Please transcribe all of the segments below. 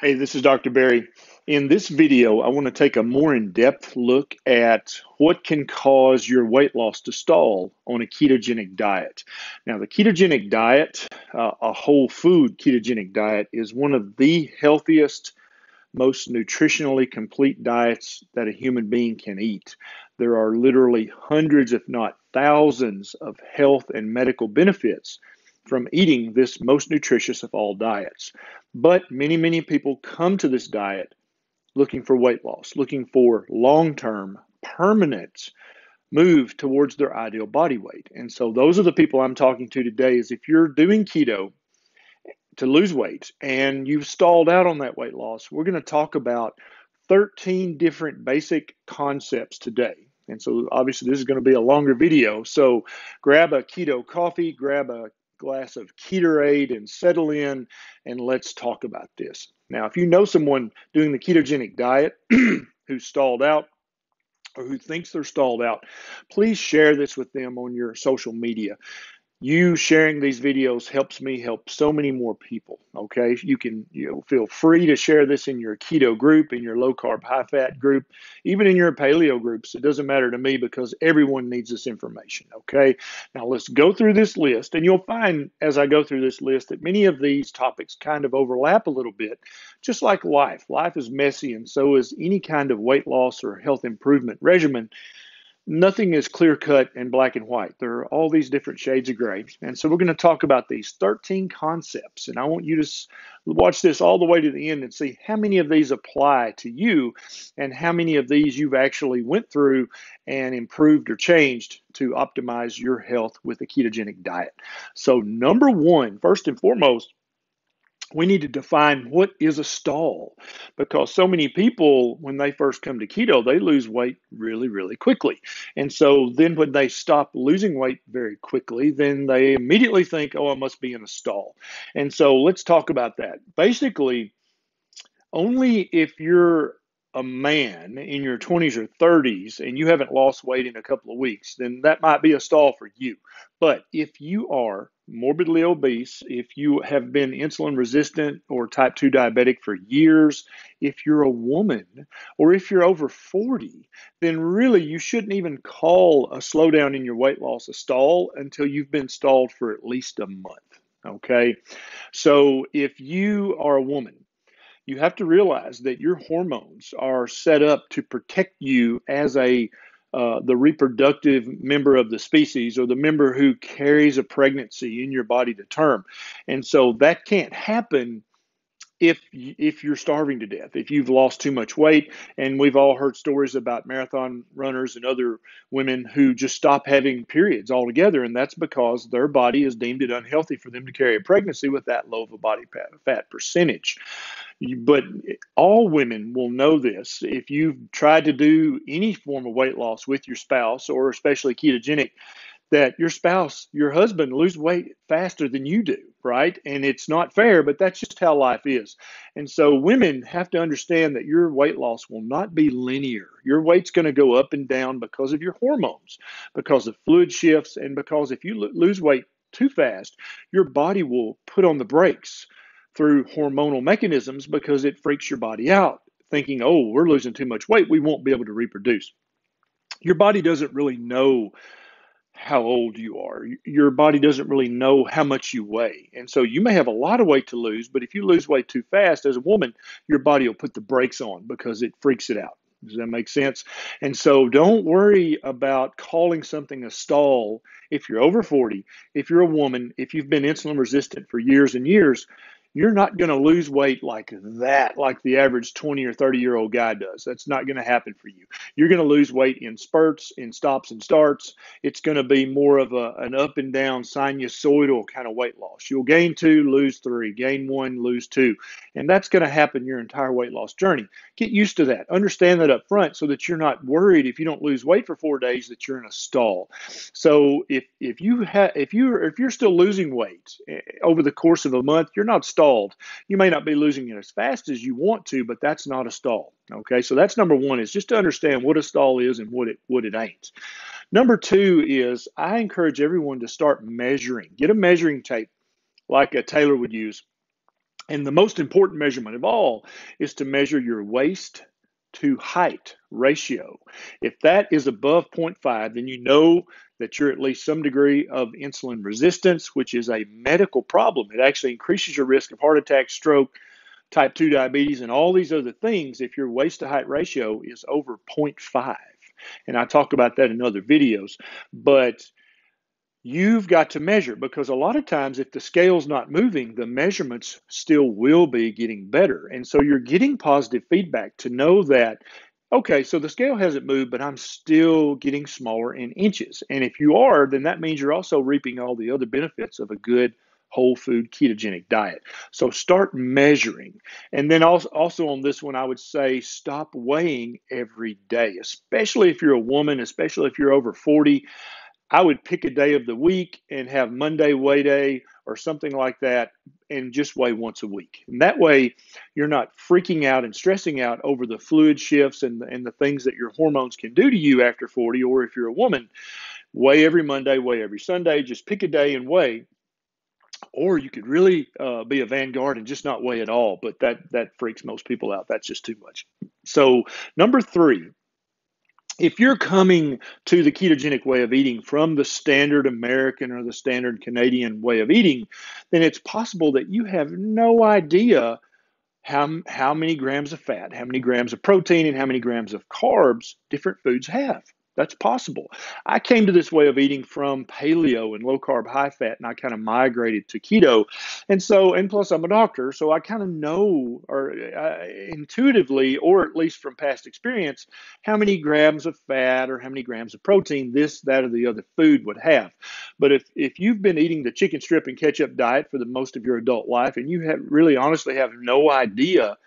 Hey, this is Dr. Berry. In this video, I want to take a more in-depth look at what can cause your weight loss to stall on a ketogenic diet. Now, the ketogenic diet, a whole food ketogenic diet, is one of the healthiest, most nutritionally complete diets that a human being can eat. There are literally hundreds, if not thousands, of health and medical benefits from eating this most nutritious of all diets. But many people come to this diet looking for weight loss, looking for long-term, permanent move towards their ideal body weight. And so those are the people I'm talking to today is if you're doing keto to lose weight and you've stalled out on that weight loss, we're going to talk about 13 different basic concepts today. And so obviously this is going to be a longer video. So grab a keto coffee, grab a glass of Ketorade and settle in and let's talk about this. Now, if you know someone doing the ketogenic diet who's stalled out or who thinks they're stalled out, please share this with them on your social media. You sharing these videos helps me help so many more people. Okay, you can feel free to share this in your keto group, in your low carb, high fat group, even in your paleo groups. It doesn't matter to me because everyone needs this information. Okay, now let's go through this list, and you'll find as I go through this list that many of these topics kind of overlap a little bit, just like life. Life is messy, and so is any kind of weight loss or health improvement regimen. Nothing is clear cut and black and white. There are all these different shades of gray. And so we're going to talk about these 13 concepts. And I want you to watch this all the way to the end and see how many of these apply to you and how many of these you've actually went through and improved or changed to optimize your health with a ketogenic diet. So number one, first and foremost, we need to define what is a stall because so many people, when they first come to keto, they lose weight really quickly. And so then when they stop losing weight very quickly, then they immediately think, oh, I must be in a stall. And so let's talk about that. Basically, only if you're a man in your 20s or 30s and you haven't lost weight in a couple of weeks, then that might be a stall for you. But if you are morbidly obese, if you have been insulin resistant or type 2 diabetic for years, if you're a woman, or if you're over 40, then really you shouldn't even call a slowdown in your weight loss a stall until you've been stalled for at least a month. Okay. So if you are a woman, you have to realize that your hormones are set up to protect you as the reproductive member of the species or the member who carries a pregnancy in your body to term. And so that can't happen if you're starving to death, if you've lost too much weight. And we've all heard stories about marathon runners and other women who just stop having periods altogether. And that's because their body has deemed it unhealthy for them to carry a pregnancy with that low of a body fat percentage. But all women will know this. If you've tried to do any form of weight loss with your spouse, or especially ketogenic, that your spouse, your husband, lose weight faster than you do, right? And it's not fair, but that's just how life is. And so women have to understand that your weight loss will not be linear. Your weight's going to go up and down because of your hormones, because of fluid shifts, and because if you lose weight too fast, your body will put on the brakes through hormonal mechanisms because it freaks your body out, thinking, oh, we're losing too much weight, we won't be able to reproduce. Your body doesn't really know how old you are. Your body doesn't really know how much you weigh. And so you may have a lot of weight to lose, but if you lose weight too fast as a woman, your body will put the brakes on because it freaks it out. Does that make sense? And so don't worry about calling something a stall if you're over 40, if you're a woman, if you've been insulin resistant for years and years. You're not going to lose weight like that, like the average 20 or 30-year-old guy does. That's not going to happen for you. You're going to lose weight in spurts, in stops and starts. It's going to be more of an up and down sinusoidal kind of weight loss. You'll gain 2, lose 3, gain 1, lose 2. And that's going to happen your entire weight loss journey. Get used to that. Understand that up front so that you're not worried if you don't lose weight for 4 days that you're in a stall. So if you're still losing weight over the course of a month, you're not stalled. You may not be losing it as fast as you want to, but that's not a stall. Okay, so that's number one, is just to understand what a stall is and what it ain't. Number two is I encourage everyone to start measuring. Get a measuring tape like a tailor would use And the most important measurement of all is to measure your waist to height ratio. If that is above zero point 0.5, then you know that you're at least some degree of insulin resistance, which is a medical problem. It actually increases your risk of heart attack, stroke, type 2 diabetes, and all these other things if your waist to height ratio is over zero point 0.5. And I talk about that in other videos. But you've got to measure, because a lot of times if the scale's not moving, the measurements still will be getting better. And so you're getting positive feedback to know that, okay, so the scale hasn't moved, but I'm still getting smaller in inches. And if you are, then that means you're also reaping all the other benefits of a good whole food ketogenic diet. So start measuring. And then also on this one, I would say stop weighing every day, especially if you're a woman, especially if you're over 40. I would pick a day of the week and have Monday weigh day or something like that, and just weigh once a week. And that way you're not freaking out and stressing out over the fluid shifts and the things that your hormones can do to you after 40. Or if you're a woman, weigh every Monday, weigh every Sunday, just pick a day and weigh. Or you could really be a vanguard and just not weigh at all, but that freaks most people out. That's just too much. So number 3, if you're coming to the ketogenic way of eating from the standard American or the standard Canadian way of eating, then it's possible that you have no idea how many grams of fat, how many grams of protein, and how many grams of carbs different foods have. That's possible. I came to this way of eating from paleo and low carb, high fat, and I kind of migrated to keto. And plus I'm a doctor, so I kind of know, or intuitively, or at least from past experience, how many grams of fat or how many grams of protein this, that, or the other food would have. But if you've been eating the chicken strip and ketchup diet for the most of your adult life, and you have really honestly have no idea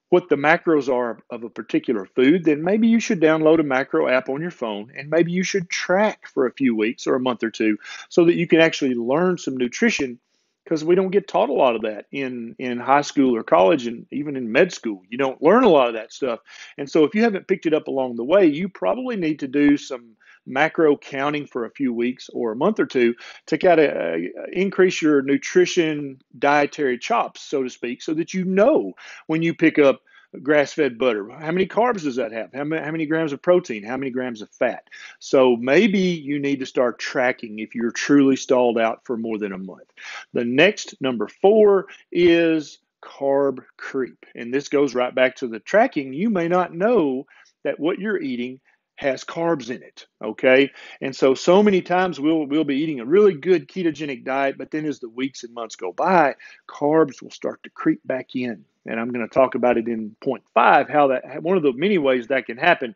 what the macros are of a particular food, then maybe you should download a macro app on your phone, and maybe you should track for a few weeks or a month or two so that you can actually learn some nutrition, because we don't get taught a lot of that in high school or college, and even in med school. You don't learn a lot of that stuff. And so if you haven't picked it up along the way, you probably need to do some macro counting for a few weeks or a month or two to kind of increase your nutrition dietary chops, so to speak, so that you know when you pick up grass-fed butter, how many carbs does that have? How many grams of protein? How many grams of fat? So maybe you need to start tracking if you're truly stalled out for more than a month. The next, number 4, is carb creep. And this goes right back to the tracking. You may not know that what you're eating has carbs in it, okay? And so many times we'll be eating a really good ketogenic diet, but then as the weeks and months go by, carbs will start to creep back in. And I'm going to talk about it in point 5, how that, one of the many ways that can happen.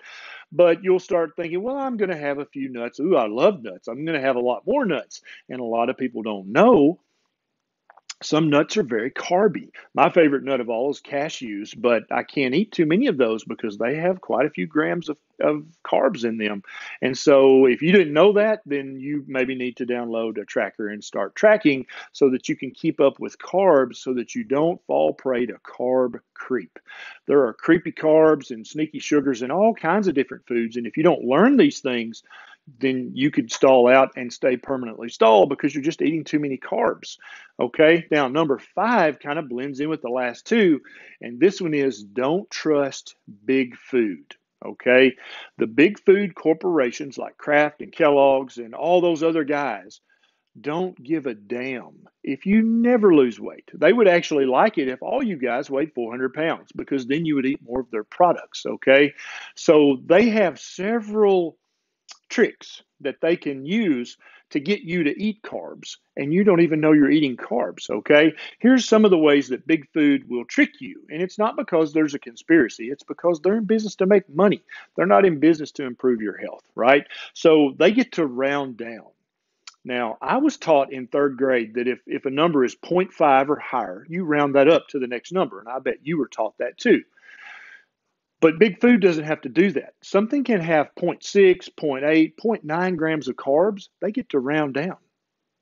But you'll start thinking, well, I'm going to have a few nuts. Ooh, I love nuts. I'm going to have a lot more nuts. And a lot of people don't know some nuts are very carby. My favorite nut of all is cashews, but I can't eat too many of those because they have quite a few grams of carbs in them. And so if you didn't know that, then you maybe need to download a tracker and start tracking so that you can keep up with carbs so that you don't fall prey to carb creep. There are creepy carbs and sneaky sugars in all kinds of different foods. And if you don't learn these things, then you could stall out and stay permanently stalled because you're just eating too many carbs. Okay, now number 5 kind of blends in with the last 2, and this one is don't trust big food. Okay, the big food corporations like Kraft and Kellogg's and all those other guys don't give a damn if you never lose weight. They would actually like it if all you guys weighed 400 pounds, because then you would eat more of their products. Okay, so they have several tricks that they can use to get you to eat carbs, and you don't even know you're eating carbs. Okay, here's some of the ways that big food will trick you, and it's not because there's a conspiracy, it's because they're in business to make money. They're not in business to improve your health, right? So they get to round down. Now, I was taught in 3rd grade that if a number is 0.5 or higher, you round that up to the next number, and I bet you were taught that too. But big food doesn't have to do that. Something can have zero point 0.6, zero point 0.8, zero point 0.9 grams of carbs. They get to round down,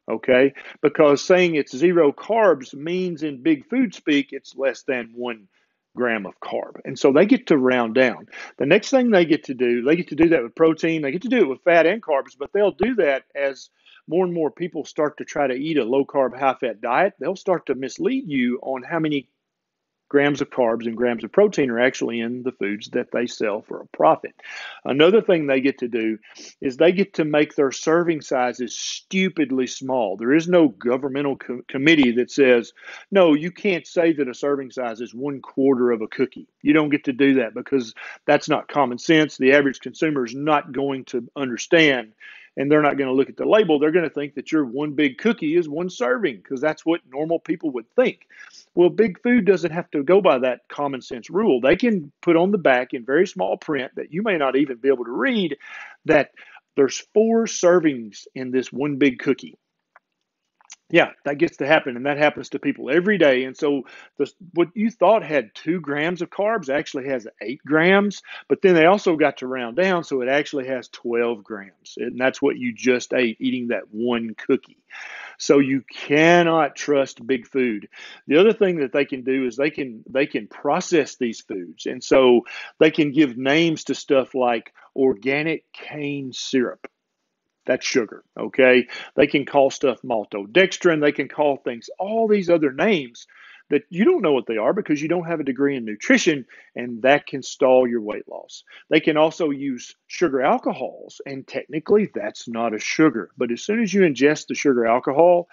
okay? Because saying it's 0 carbs means in big food speak, it's less than 1 gram of carb. And so they get to round down. The next thing they get to do that with protein. They get to do it with fat and carbs, but they'll do that as more and more people start to try to eat a low-carb, high-fat diet, they'll start to mislead you on how many grams of carbs and grams of protein are actually in the foods that they sell for a profit. Another thing they get to do is they get to make their serving sizes stupidly small. There is no governmental committee that says, no, you can't say that a serving size is 1/4 of a cookie. You don't get to do that because that's not common sense. The average consumer is not going to understand, and they're not going to look at the label. They're going to think that your one big cookie is one serving because that's what normal people would think. Well, big food doesn't have to go by that common sense rule. They can put on the back in very small print that you may not even be able to read that there's 4 servings in this one big cookie. Yeah, that gets to happen, and that happens to people every day. And so what you thought had 2 grams of carbs actually has 8 grams, but then they also got to round down, so it actually has 12 grams. And that's what you just ate eating that one cookie. So you cannot trust big food. The other thing that they can do is they can process these foods. And so they can give names to stuff like organic cane syrup. That's sugar, okay? They can call stuff maltodextrin. They can call things all these other names that you don't know what they are because you don't have a degree in nutrition, and that can stall your weight loss. They can also use sugar alcohols, and technically that's not a sugar. But as soon as you ingest the sugar alcohol,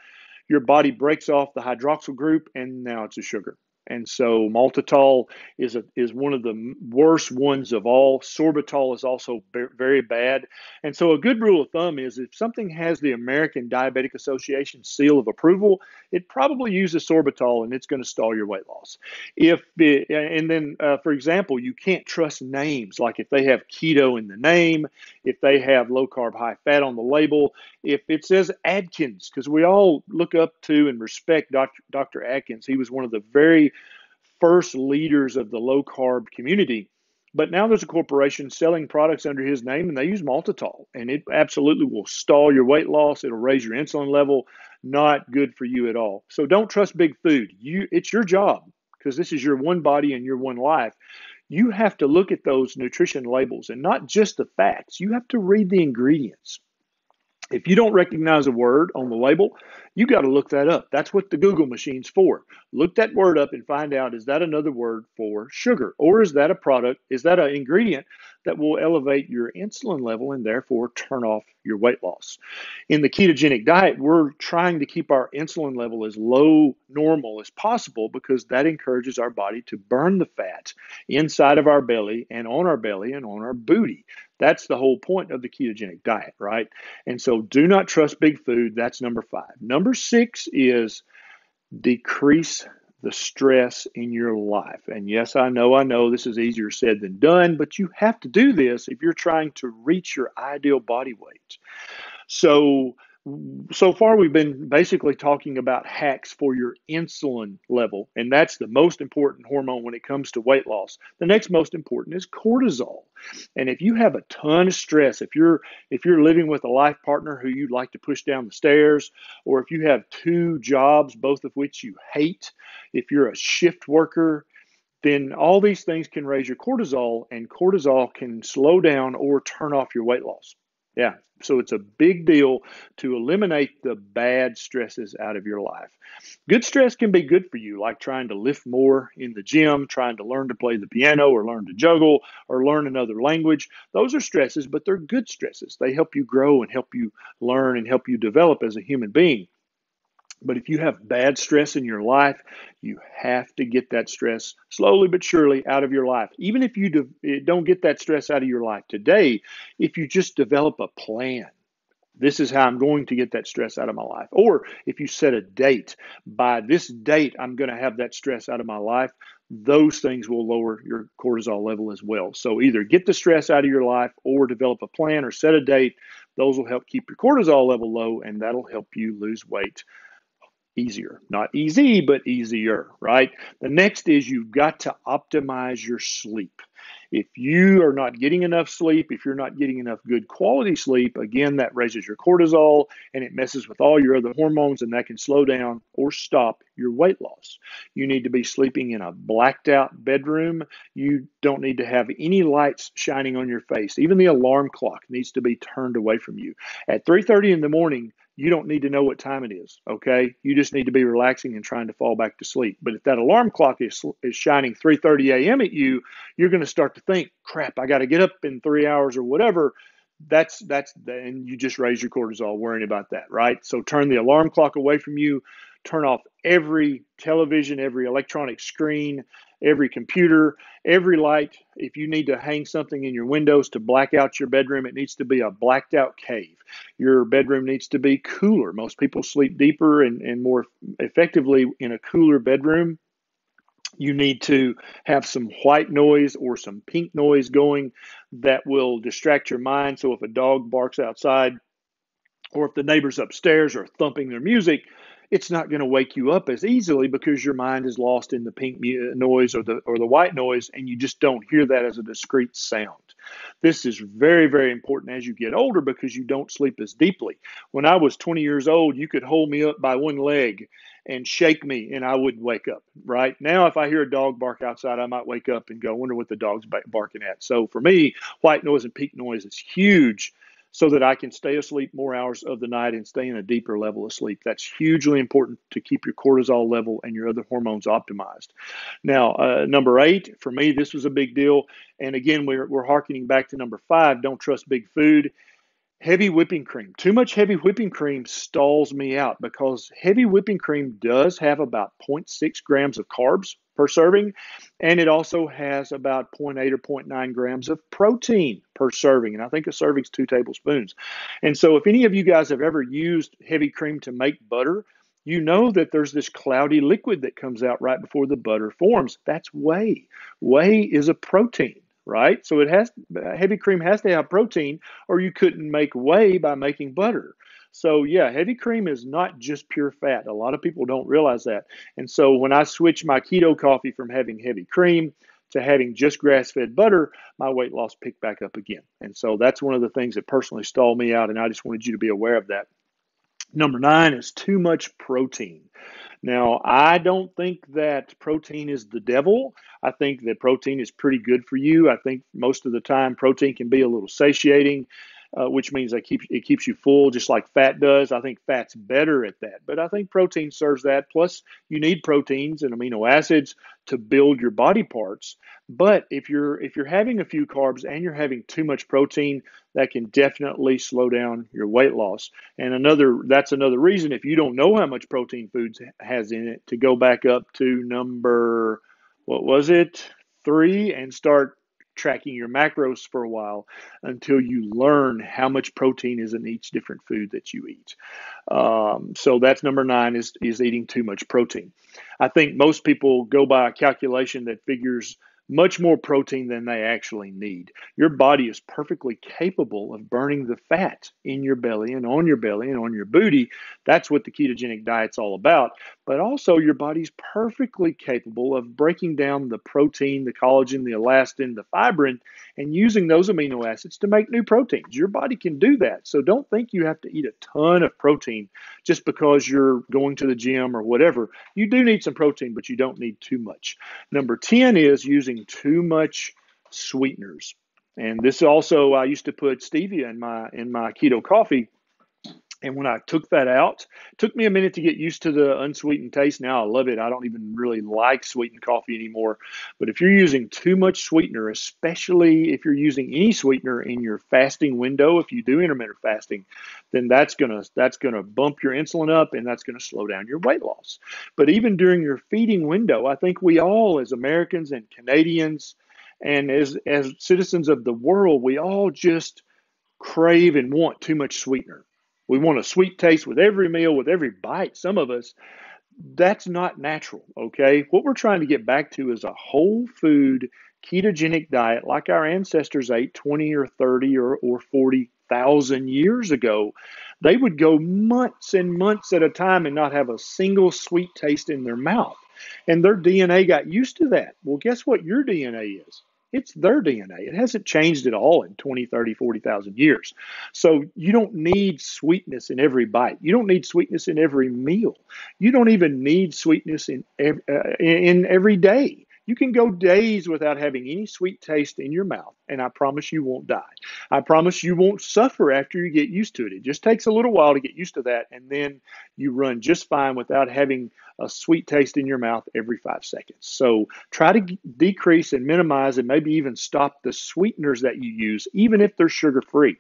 your body breaks off the hydroxyl group, and now it's a sugar. And so maltitol is one of the worst ones of all. Sorbitol is also very bad. And so a good rule of thumb is if something has the American Diabetic Association seal of approval, it probably uses sorbitol, and it's going to stall your weight loss. For example, you can't trust names. Like if they have keto in the name, if they have low carb, high fat on the label, if it says Atkins, because we all look up to and respect Dr. Atkins. He was one of the very first leaders of the low carb community. But now there's a corporation selling products under his name, and they use maltitol, and it absolutely will stall your weight loss. It'll raise your insulin level. Not good for you at all. So don't trust big food. It's your job, because this is your one body and your one life. You have to look at those nutrition labels and not just the facts. You have to read the ingredients. If you don't recognize a word on the label, you got to look that up. That's what the Google machine's for. Look that word up and find out, is that another word for sugar? Or is that a product, is that an ingredient that will elevate your insulin level and therefore turn off your weight loss? In the ketogenic diet, we're trying to keep our insulin level as low normal as possible because that encourages our body to burn the fat inside of our belly and on our booty. That's the whole point of the ketogenic diet, right? And so do not trust big food. That's number 5. Number 6 is decrease the stress in your life. And yes, I know this is easier said than done, but you have to do this if you're trying to reach your ideal body weight. So far, we've been basically talking about hacks for your insulin level, and that's the most important hormone when it comes to weight loss. The next most important is cortisol. And if you have a ton of stress, if you're living with a life partner who you'd like to push down the stairs, or if you have 2 jobs, both of which you hate, if you're a shift worker, then all these things can raise your cortisol, and cortisol can slow down or turn off your weight loss. Yeah, so it's a big deal to eliminate the bad stresses out of your life. Good stress can be good for you, like trying to lift more in the gym, trying to learn to play the piano or learn to juggle or learn another language. Those are stresses, but they're good stresses. They help you grow and help you learn and help you develop as a human being. But if you have bad stress in your life, you have to get that stress slowly but surely out of your life. Even if you don't get that stress out of your life today, if you just develop a plan, this is how I'm going to get that stress out of my life. Or if you set a date, by this date, I'm going to have that stress out of my life, those things will lower your cortisol level as well. So either get the stress out of your life or develop a plan or set a date. Those will help keep your cortisol level low, and that'll help you lose weight easier. Not easy, but easier, right? The next is you've got to optimize your sleep. If you are not getting enough sleep, if you're not getting enough good quality sleep, again, that raises your cortisol and it messes with all your other hormones, and that can slow down or stop your weight loss. You need to be sleeping in a blacked out bedroom. You don't need to have any lights shining on your face. Even the alarm clock needs to be turned away from you. At 3:30 in the morning, you don't need to know what time it is, okay? You just need to be relaxing and trying to fall back to sleep. But if that alarm clock is shining 3:30 a.m. at you, you're going to start to think, crap, I got to get up in 3 hours or whatever. And you just raise your cortisol worrying about that, right? So turn the alarm clock away from you, turn off every television, every electronic screen, every computer, every light. If you need to hang something in your windows to black out your bedroom, it needs to be a blacked out cave. Your bedroom needs to be cooler. Most people sleep deeper and more effectively in a cooler bedroom. You need to have some white noise or some pink noise going that will distract your mind. So if a dog barks outside, or if the neighbors upstairs are thumping their music, it's not going to wake you up as easily because your mind is lost in the pink noise or the white noise, and you just don't hear that as a discrete sound. This is very, very important as you get older because you don't sleep as deeply. When I was 20 years old, you could hold me up by one leg and shake me and I wouldn't wake up. Right now, if I hear a dog bark outside, I might wake up and go, I wonder what the dog's barking at. So for me, white noise and pink noise is huge, so that I can stay asleep more hours of the night and stay in a deeper level of sleep. That's hugely important to keep your cortisol level and your other hormones optimized. Now, number 8, for me, this was a big deal. And again, we're hearkening back to number 5, don't trust big food. Heavy whipping cream. Too much heavy whipping cream stalls me out because heavy whipping cream does have about 0.6 grams of carbs per serving, and it also has about 0.8 or 0.9 grams of protein per serving. And I think a serving is 2 tablespoons. And so if any of you guys have ever used heavy cream to make butter, you know that there's this cloudy liquid that comes out right before the butter forms. That's whey. Whey is a protein, right? So heavy cream has to have protein, or you couldn't make whey by making butter. So yeah, heavy cream is not just pure fat. A lot of people don't realize that. And so when I switched my keto coffee from having heavy cream to having just grass-fed butter, my weight loss picked back up again. And so that's one of the things that personally stalled me out, and I just wanted you to be aware of that. Number 9 is too much protein. Now, I don't think that protein is the devil. I think that protein is pretty good for you. I think most of the time protein can be a little satiating, which means it keeps you full just like fat does. I think fat's better at that, but I think protein serves that. Plus, you need proteins and amino acids to build your body parts. But if you're having a few carbs and you're having too much protein, that can definitely slow down your weight loss. And that's another reason, if you don't know how much protein foods has in it, to go back up to number, what was it, 3, and start tracking your macros for a while until you learn how much protein is in each different food that you eat. So that's number 9 is eating too much protein. I think most people go by a calculation that figures much more protein than they actually need. Your body is perfectly capable of burning the fat in your belly and on your belly and on your booty. That's what the ketogenic diet's all about. But also your body's perfectly capable of breaking down the protein, the collagen, the elastin, the fibrin, and using those amino acids to make new proteins. Your body can do that. So don't think you have to eat a ton of protein just because you're going to the gym or whatever. You do need some protein, but you don't need too much. Number 10 is using too much sweeteners. And this also, I used to put stevia in my keto coffee. And when I took that out, it took me a minute to get used to the unsweetened taste. Now I love it. I don't even really like sweetened coffee anymore. But if you're using too much sweetener, especially if you're using any sweetener in your fasting window, if you do intermittent fasting, then that's gonna bump your insulin up, and that's gonna slow down your weight loss. But even during your feeding window, I think we all, as Americans and Canadians, and as citizens of the world, we all just crave and want too much sweetener. We want a sweet taste with every meal, with every bite. Some of us, that's not natural, okay? What we're trying to get back to is a whole food ketogenic diet like our ancestors ate 20 or 30 or 40,000 years ago. They would go months and months at a time and not have a single sweet taste in their mouth. And their DNA got used to that. Well, guess what your DNA is? It's their DNA. It hasn't changed at all in 20, 30, 40,000 years. So you don't need sweetness in every bite. You don't need sweetness in every meal. You don't even need sweetness in every day. You can go days without having any sweet taste in your mouth, and I promise you won't die. I promise you won't suffer after you get used to it. It just takes a little while to get used to that, and then you run just fine without having a sweet taste in your mouth every 5 seconds. So try to decrease and minimize and maybe even stop the sweeteners that you use, even if they're sugar-free.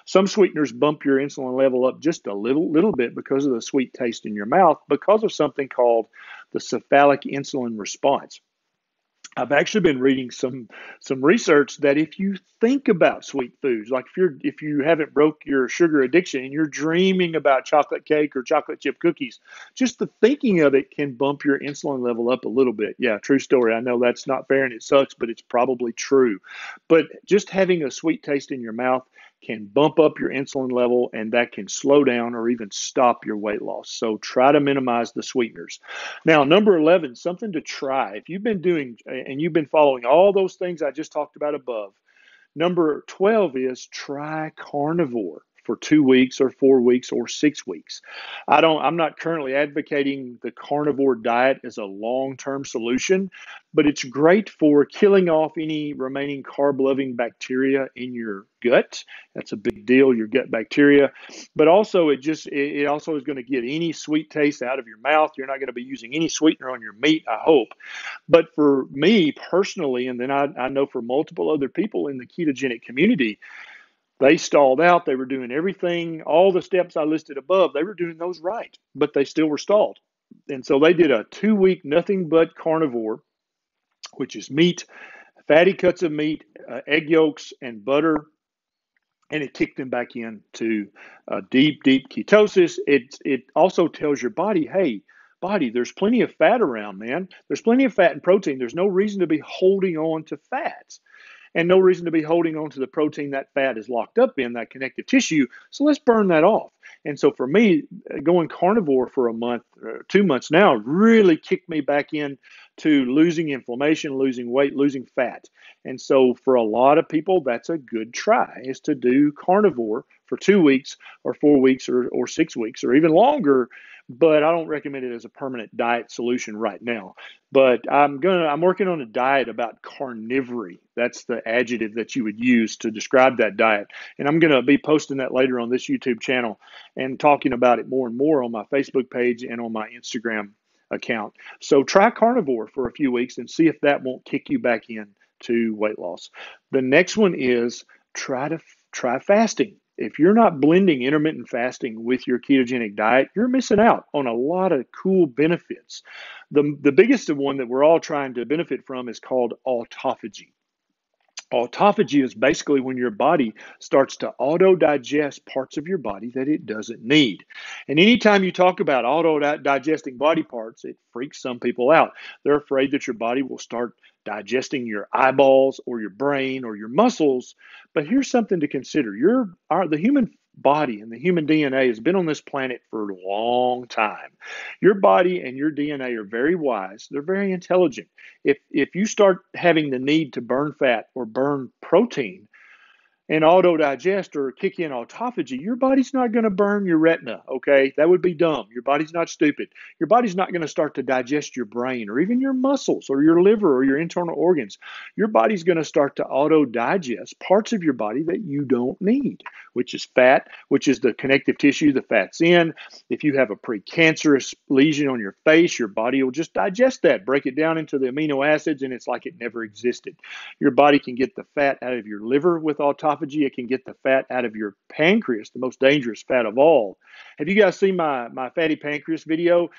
Some sweeteners bump your insulin level up just a little bit because of the sweet taste in your mouth, because of something called the cephalic insulin response. I've actually been reading some research that if you think about sweet foods, like if you haven't broke your sugar addiction and you're dreaming about chocolate cake or chocolate chip cookies, just the thinking of it can bump your insulin level up a little bit. Yeah, true story. I know that's not fair and it sucks, but it's probably true. But just having a sweet taste in your mouth can bump up your insulin level, and that can slow down or even stop your weight loss. So try to minimize the sweeteners. Now, number 11, something to try. If you've been doing and you've been following all those things I just talked about above, number 12 is try carnivore for 2 weeks or 4 weeks or 6 weeks. I'm not currently advocating the carnivore diet as a long-term solution, but it's great for killing off any remaining carb-loving bacteria in your gut. That's a big deal, your gut bacteria. But also it also is going to get any sweet taste out of your mouth. You're not going to be using any sweetener on your meat, I hope. But for me personally, and then I know for multiple other people in the ketogenic community, they stalled out. They were doing everything, all the steps I listed above, they were doing those right, but they still were stalled. And so they did a 2 week nothing but carnivore, which is meat, fatty cuts of meat, egg yolks, and butter. And it kicked them back into deep ketosis. It also tells your body, hey, body, there's plenty of fat around, man. There's plenty of fat and protein. There's no reason to be holding on to fats, and no reason to be holding on to the protein that fat is locked up in, that connective tissue. So let's burn that off. And so for me, going carnivore for a month, 2 months now, really kicked me back in to losing inflammation, losing weight, losing fat. And so for a lot of people, that's a good try, is to do carnivore for 2 weeks or 4 weeks or 6 weeks or even longer. But I don't recommend it as a permanent diet solution right now. But I'm working on a diet about carnivory. That's the adjective that you would use to describe that diet. And I'm going to be posting that later on this YouTube channel and talking about it more and more on my Facebook page and on my Instagram account. So try carnivore for a few weeks and see if that won't kick you back in to weight loss. The next one is try fasting. If you're not blending intermittent fasting with your ketogenic diet, you're missing out on a lot of cool benefits. The biggest one that we're all trying to benefit from is called autophagy. Autophagy is basically when your body starts to auto-digest parts of your body that it doesn't need. And anytime you talk about auto-digesting body parts, it freaks some people out. They're afraid that your body will start digesting your eyeballs or your brain or your muscles. But here's something to consider. The human body and the human DNA has been on this planet for a long time. Your body and your DNA are very wise. They're very intelligent. If you start having the need to burn fat or burn protein and auto-digest or kick in autophagy, your body's not going to burn your retina, okay? That would be dumb. Your body's not stupid. Your body's not going to start to digest your brain or even your muscles or your liver or your internal organs. Your body's going to start to auto-digest parts of your body that you don't need, which is fat, which is the connective tissue the fat's in. If you have a precancerous lesion on your face, your body will just digest that, break it down into the amino acids, and it's like it never existed. Your body can get the fat out of your liver with autophagy. It can get the fat out of your pancreas, the most dangerous fat of all. Have you guys seen my fatty pancreas video?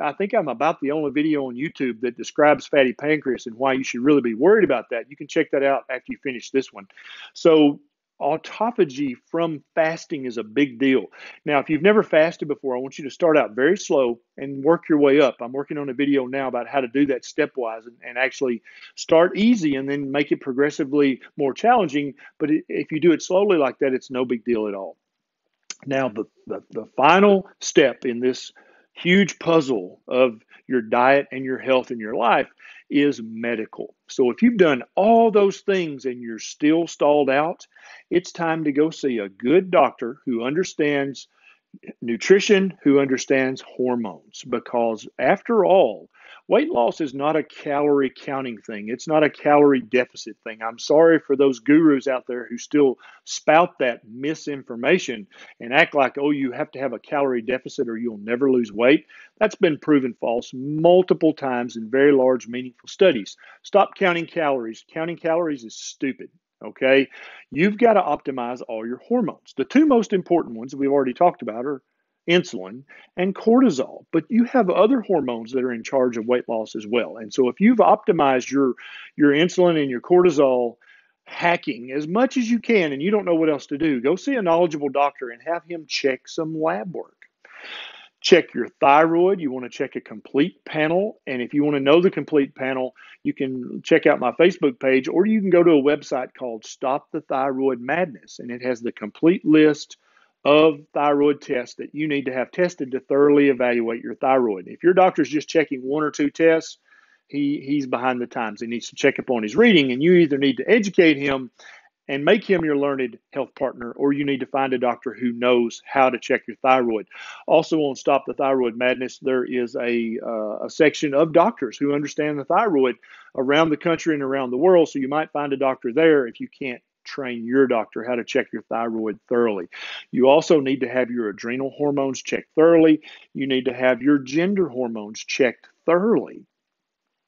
I think I'm about the only video on YouTube that describes fatty pancreas and why you should really be worried about that. You can check that out after you finish this one. So autophagy from fasting is a big deal. Now, if you've never fasted before, I want you to start out very slow and work your way up. I'm working on a video now about how to do that stepwise and actually start easy and then make it progressively more challenging. But if you do it slowly like that, it's no big deal at all. Now, the final step in this huge puzzle of your diet and your health and your life is medical. So if you've done all those things and you're still stalled out, it's time to go see a good doctor who understands nutrition, who understands hormones, because after all, Weight loss is not a calorie counting thing. It's not a calorie deficit thing. I'm sorry for those gurus out there who still spout that misinformation and act like, oh, you have to have a calorie deficit or you'll never lose weight. That's been proven false multiple times in very large, meaningful studies. Stop counting calories. Counting calories is stupid. Okay. You've got to optimize all your hormones. The two most important ones we've already talked about are insulin and cortisol, but you have other hormones that are in charge of weight loss as well. And so if you've optimized your insulin and your cortisol hacking as much as you can and you don't know what else to do, go see a knowledgeable doctor and have him check some lab work. Check your thyroid. You want to check a complete panel. And if you want to know the complete panel, you can check out my Facebook page, or you can go to a website called Stop the Thyroid Madness. And it has the complete list of thyroid tests that you need to have tested to thoroughly evaluate your thyroid. If your doctor's just checking one or two tests, he's behind the times. He needs to check up on his reading, and you either need to educate him and make him your learned health partner, or you need to find a doctor who knows how to check your thyroid. Also on Stop the Thyroid Madness, there is a section of doctors who understand the thyroid around the country and around the world, so you might find a doctor there if you can't train your doctor how to check your thyroid thoroughly. You also need to have your adrenal hormones checked thoroughly. You need to have your gender hormones checked thoroughly.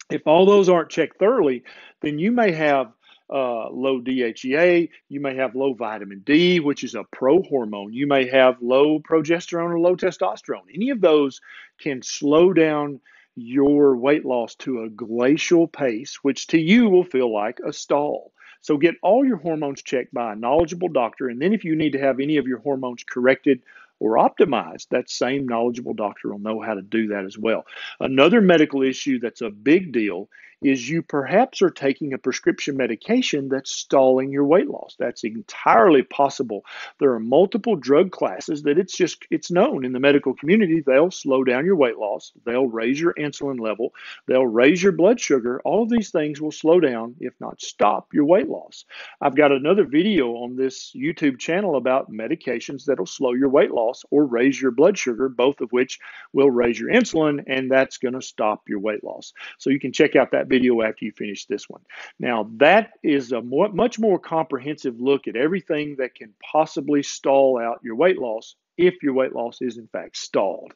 If all those aren't checked thoroughly, then you may have low DHEA, you may have low vitamin D, which is a pro-hormone. You may have low progesterone or low testosterone. Any of those can slow down your weight loss to a glacial pace, which to you will feel like a stall. So get all your hormones checked by a knowledgeable doctor, and then if you need to have any of your hormones corrected or optimized, that same knowledgeable doctor will know how to do that as well. Another medical issue that's a big deal is you perhaps are taking a prescription medication that's stalling your weight loss. That's entirely possible. There are multiple drug classes that it's known in the medical community. They'll slow down your weight loss. They'll raise your insulin level. They'll raise your blood sugar. All of these things will slow down, if not stop, your weight loss. I've got another video on this YouTube channel about medications that'll slow your weight loss or raise your blood sugar, both of which will raise your insulin, and that's going to stop your weight loss. So you can check out that video after you finish this one. Now, that is a much more comprehensive look at everything that can possibly stall out your weight loss if your weight loss is in fact stalled.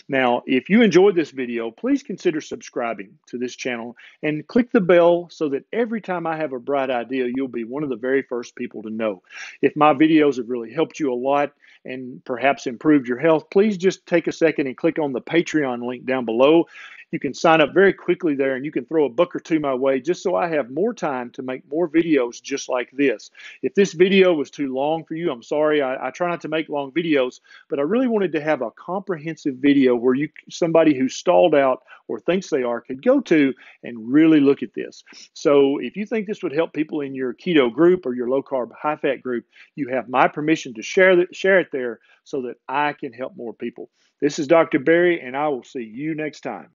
Now, if you enjoyed this video, please consider subscribing to this channel and click the bell so that every time I have a bright idea, you'll be one of the very first people to know. If my videos have really helped you a lot and perhaps improved your health, please just take a second and click on the Patreon link down below. You can sign up very quickly there, and you can throw a buck or two my way just so I have more time to make more videos just like this. If this video was too long for you, I'm sorry. I try not to make long videos, but I really wanted to have a comprehensive video where somebody who's stalled out or thinks they are could go to and really look at this. So if you think this would help people in your keto group or your low-carb, high-fat group, you have my permission to share it there so that I can help more people. This is Dr. Berry, and I will see you next time.